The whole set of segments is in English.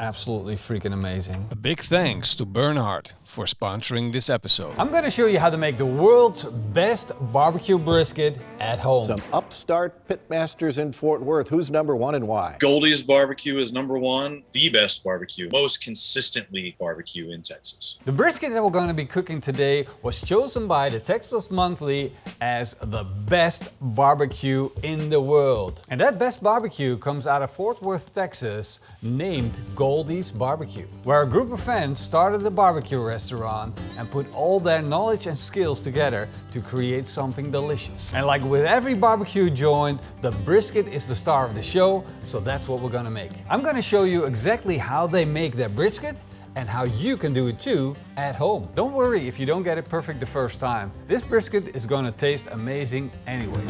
absolutely freaking amazing. A big thanks to Bernhard for sponsoring this episode. I'm gonna show you how to make the world's best barbecue brisket at home. Some upstart pitmasters in Fort Worth. Who's number one and why? Goldees barbecue is number one, the best barbecue, most consistently barbecue in Texas. The brisket that we're gonna be cooking today was chosen by the Texas Monthly as the best barbecue in the world. And that best barbecue comes out of Fort Worth, Texas, named Goldees Barbecue, where a group of fans started a barbecue restaurant and put all their knowledge and skills together to create something delicious. And like with every barbecue joint, the brisket is the star of the show, so that's what we're gonna make. I'm gonna show you exactly how they make their brisket and how you can do it too at home. Don't worry if you don't get it perfect the first time. This brisket is gonna taste amazing anyway.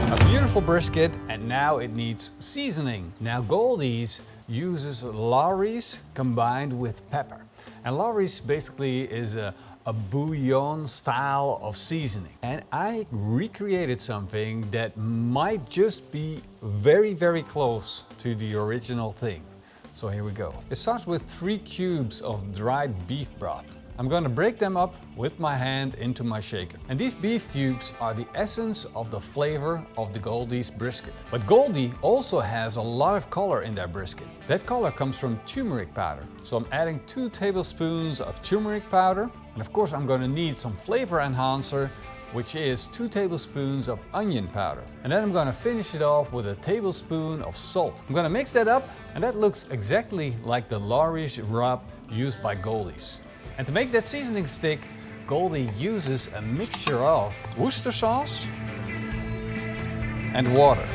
A beautiful brisket, and now it needs seasoning. Now Goldees uses Lawry's combined with pepper. And Lawry's basically is a bouillon style of seasoning. And I recreated something that might just be very, very close to the original thing. So here we go. It starts with 3 cubes of dried beef broth. I'm going to break them up with my hand into my shaker. And these beef cubes are the essence of the flavor of the Goldees brisket. But Goldie also has a lot of color in their brisket. That color comes from turmeric powder. So I'm adding 2 tablespoons of turmeric powder. And of course I'm going to need some flavor enhancer, which is 2 tablespoons of onion powder. And then I'm going to finish it off with a tablespoon of salt. I'm going to mix that up, and that looks exactly like the Lawry's rub used by Goldees. And to make that seasoning stick, Goldie uses a mixture of Worcester sauce and water.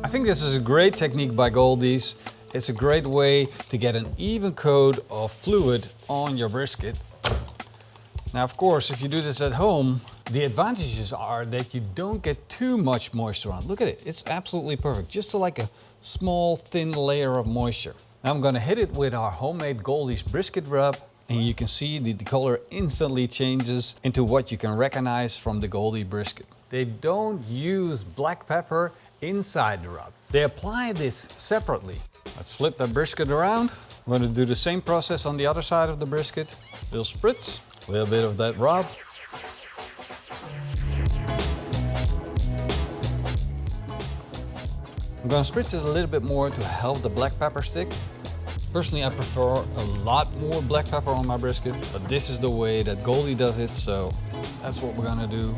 I think this is a great technique by Goldees. It's a great way to get an even coat of fluid on your brisket. Now, of course, if you do this at home, the advantages are that you don't get too much moisture on. Look at it, it's absolutely perfect. Just like a small, thin layer of moisture. Now I'm gonna hit it with our homemade Goldees brisket rub, and you can see the color instantly changes into what you can recognize from the Goldie brisket. They don't use black pepper inside the rub. They apply this separately. Let's flip the brisket around. We're gonna do the same process on the other side of the brisket. Little spritz, a little bit of that rub. I'm going to spritz it a little bit more to help the black pepper stick. Personally, I prefer a lot more black pepper on my brisket, but this is the way that Goldie does it, so that's what we're going to do.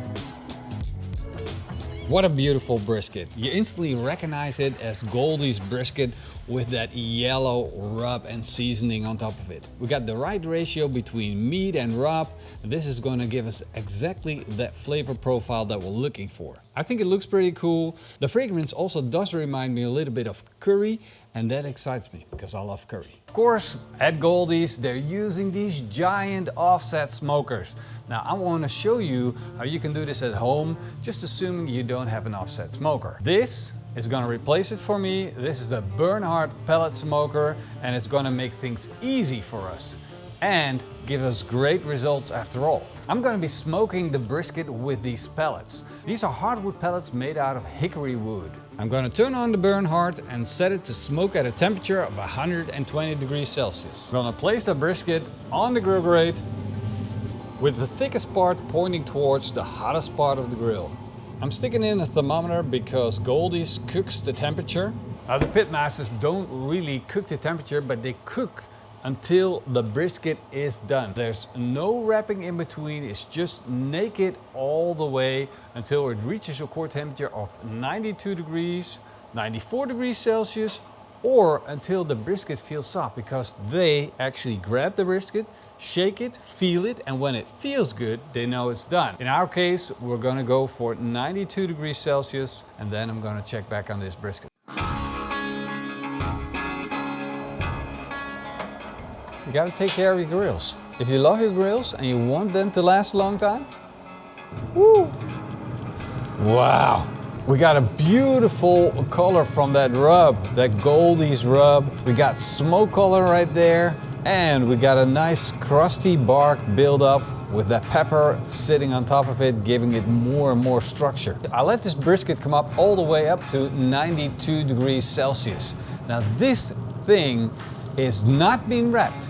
What a beautiful brisket. You instantly recognize it as Goldie's brisket with that yellow rub and seasoning on top of it. We got the right ratio between meat and rub, and this is going to give us exactly that flavor profile that we're looking for. I think it looks pretty cool. The fragrance also does remind me a little bit of curry, and that excites me because I love curry. Of course, at Goldees, they're using these giant offset smokers. Now, I want to show you how you can do this at home, just assuming you don't have an offset smoker. This is going to replace it for me. This is the Bernhard pellet smoker, and it's going to make things easy for us and give us great results after all. I'm going to be smoking the brisket with these pellets. These are hardwood pellets made out of hickory wood. I'm going to turn on the Bernhard and set it to smoke at a temperature of 120 degrees Celsius. I'm going to place the brisket on the grill grate with the thickest part pointing towards the hottest part of the grill. I'm sticking in a thermometer because Goldees cooks the temperature. Now, the pitmasters don't really cook the temperature, but they cook until the brisket is done. There's no wrapping in between, it's just naked all the way until it reaches a core temperature of 92 degrees, 94 degrees Celsius, or until the brisket feels soft, because they actually grab the brisket, shake it, feel it, and when it feels good, they know it's done. In our case, we're gonna go for 92 degrees Celsius, and then I'm gonna check back on this brisket. You gotta take care of your grills. If you love your grills and you want them to last a long time, woo! Wow! We got a beautiful color from that rub, that Goldees rub. We got smoke color right there, and we got a nice crusty bark build up with that pepper sitting on top of it, giving it more and more structure. I let this brisket come up all the way up to 92 degrees Celsius. Now this thing is not being wrapped.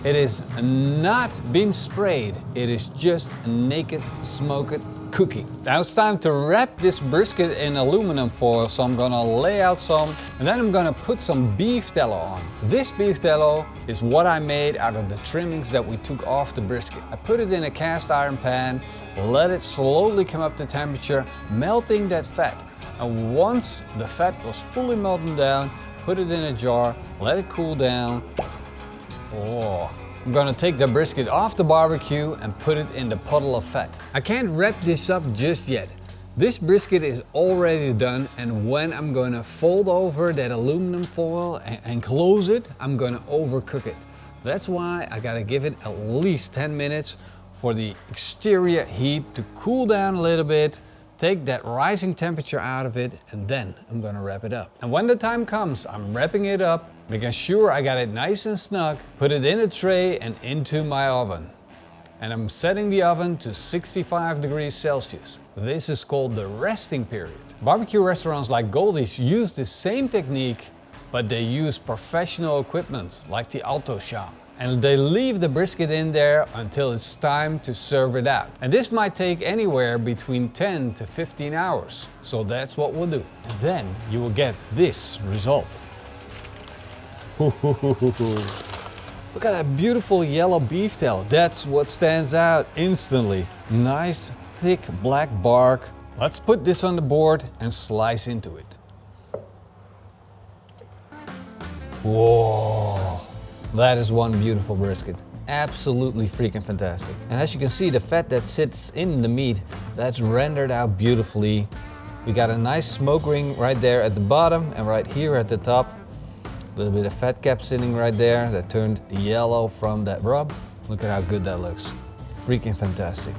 It is not being sprayed. It is just a naked smoked cookie. Now it's time to wrap this brisket in aluminum foil, so I'm gonna lay out some, and then I'm gonna put some beef tallow on. This beef tallow is what I made out of the trimmings that we took off the brisket. I put it in a cast iron pan, let it slowly come up to temperature, melting that fat. And once the fat was fully melted down, put it in a jar, let it cool down. Oh. I'm gonna take the brisket off the barbecue and put it in the puddle of fat. I can't wrap this up just yet. This brisket is already done, and when I'm gonna fold over that aluminum foil and close it, I'm gonna overcook it. That's why I gotta give it at least 10 minutes for the exterior heat to cool down a little bit, take that rising temperature out of it, and then I'm gonna wrap it up. And when the time comes, I'm wrapping it up, making sure I got it nice and snug, put it in a tray and into my oven. And I'm setting the oven to 65 degrees Celsius. This is called the resting period. Barbecue restaurants like Goldees use the same technique, but they use professional equipment like the Alto Shop. And they leave the brisket in there until it's time to serve it out. And this might take anywhere between 10 to 15 hours. So that's what we'll do. And then you will get this result. Look at that beautiful yellow beef tallow. That's what stands out instantly. Nice, thick black bark. Let's put this on the board and slice into it. Whoa, that is one beautiful brisket. Absolutely freaking fantastic. And as you can see, the fat that sits in the meat, that's rendered out beautifully. We got a nice smoke ring right there at the bottom and right here at the top. A little bit of fat cap sitting right there that turned yellow from that rub. Look at how good that looks. Freaking fantastic.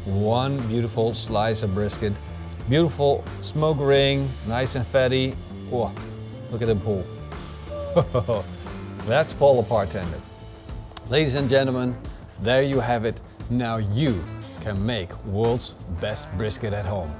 One beautiful slice of brisket. Beautiful smoke ring, nice and fatty. Oh, look at the pool. That's fall apart tender. Ladies and gentlemen, there you have it. Now you can make world's best brisket at home.